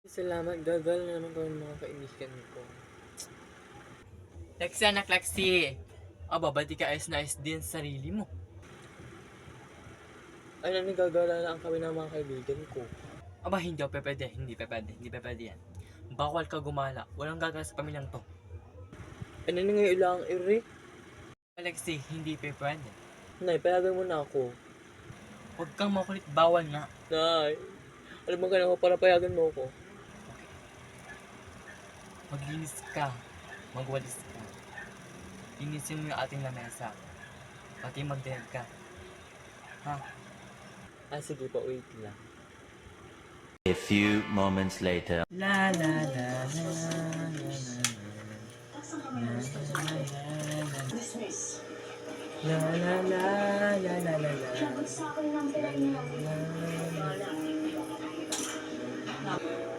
Salamat, gagal na naman kami mga kaibigan ko. Lexi, anak Lexi. Aba, ba't di ka ayos na ayos din sa sarili mo? Ay, nanigagala lang kami ng mga kaibigan ko. Aba, hindi pa pwede yan. Bawal ka gumala, walang gagala sa pamilyang to. Ay, naningay lang iri. Lexi, hindi pa pwede. Nay, payagan mo na ako. Huwag kang makulit, bawal nga. Nay, alam mo ganun ko para payagan mo ako. Maglinis ka, magwalis ka. Linisin mo yung ating lamesa. Pati magdahil ka. Ha? Ah, sige pa, wait lang. A few moments later. La la la la la la la la la la.